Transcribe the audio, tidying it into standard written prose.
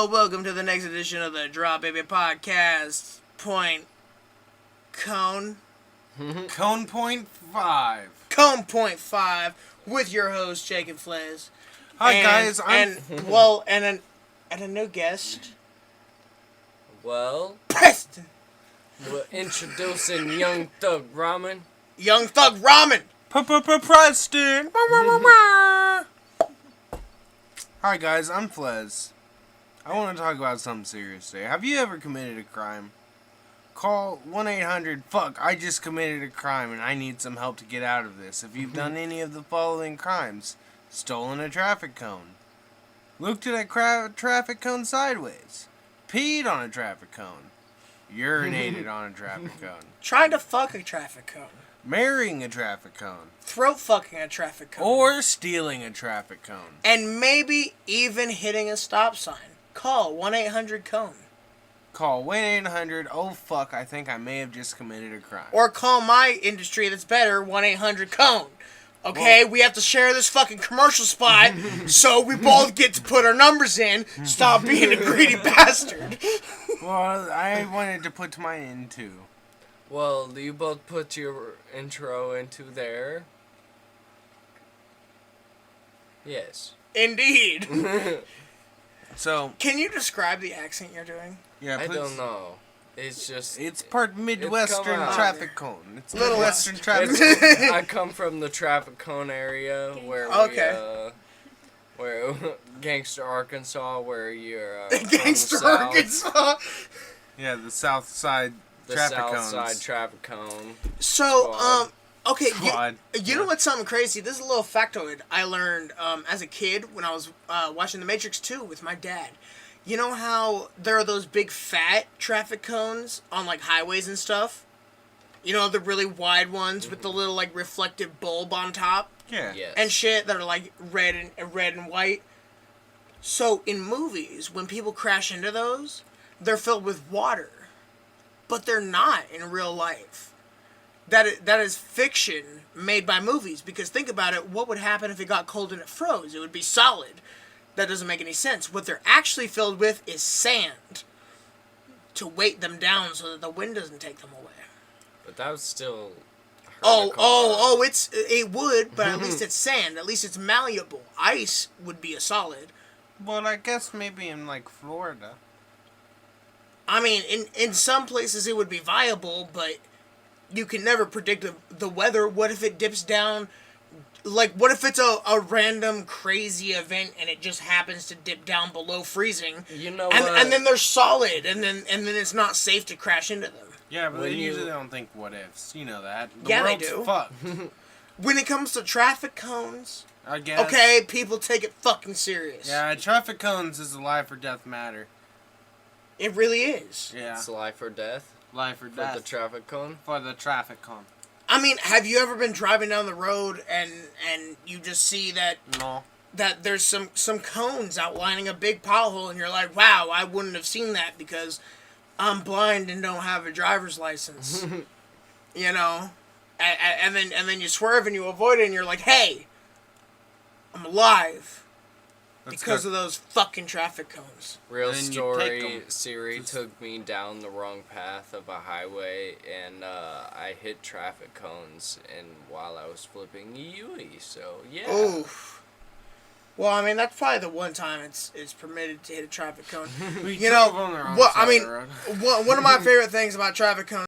Hello, welcome to the next edition of the Drop Baby Podcast. Cone. Cone.5. Cone.5 with your host, Jake and Fliz. Hi, guys. And a new guest. Well, Preston. we're introducing Young Thug Ramen. Young Thug Ramen. Preston. Hi, guys. I'm Fliz. I want to talk about something serious today. Have you ever committed a crime? Call 1-800-FUCK. I just committed a crime and I need some help to get out of this. If you've done any of the following crimes: stolen a traffic cone, looked at a traffic cone sideways, peed on a traffic cone, urinated on a traffic cone, Trying to fuck a traffic cone. marrying a traffic cone, Throat fucking a traffic cone. or stealing a traffic cone. And maybe even hitting a stop sign. Call 1-800-CONE. Call 1-800-OH-FUCK, I think I may have just committed a crime. Or call my industry that's better, 1-800-CONE. Okay, we have to share this fucking commercial spot so we both get to put our numbers in. Stop being a greedy bastard. Well, I wanted to put mine in too. Well, you both put your intro into there. Yes. Indeed. So, Can you describe the accent you're doing? yeah, I please. don't know. It's just... It's part Midwestern out. traffic cone. It's Little Midwestern West. traffic it's- cone. I come from the traffic cone area where Okay. where Gangster, Arkansas, where you're Gangster from the south, Arkansas. Yeah, the South Side the traffic south cones. side traffic cone. So, Squad. okay, Squad. you know what's something crazy? This is a little factoid I learned as a kid when I was watching The Matrix 2 with my dad. You know how there are those big fat traffic cones on like highways and stuff? You know, the really wide ones with the little like reflective bulb on top Yeah. Yes. and shit that are like red and white. So in movies, when people crash into those, they're filled with water, but they're not in real life. That is fiction made by movies. Because think about it, what would happen if it got cold and it froze? It would be solid. That doesn't make any sense. What they're actually filled with is sand to weight them down so that the wind doesn't take them away. But that was still... It would, but at least it's sand. At least it's malleable. Ice would be a solid. Well, I guess maybe in like Florida. I mean, in some places it would be viable, but you can never predict the weather. What if it dips down? Like, what if it's a random crazy event and it just happens to dip down below freezing? You know and, what? and then they're solid, and then it's not safe to crash into them. Yeah, but When they you- usually don't think what ifs. You know that. The Yeah, they world's do. fucked. When it comes to traffic cones, I guess. okay, people take it fucking serious. Yeah, traffic cones is a life or death matter. It really is. Yeah. It's life or death Life or for death. the traffic cone. For the traffic cone. I mean, have you ever been driving down the road and you just see that No. there's some cones outlining a big pothole, and you're like, wow, I wouldn't have seen that because I'm blind and don't have a driver's license. You know? And then you swerve and you avoid it, and you're like, hey, I'm alive because of those fucking traffic cones. Real And then you take story, 'em. Siri took me down the wrong path of a highway, and I hit traffic cones and while I was flipping Yui, so yeah. Oof. Well, I mean, that's probably the one time it's permitted to hit a traffic cone. We You know, drove on the wrong well, side I mean, of the road. one of my favorite things about traffic cones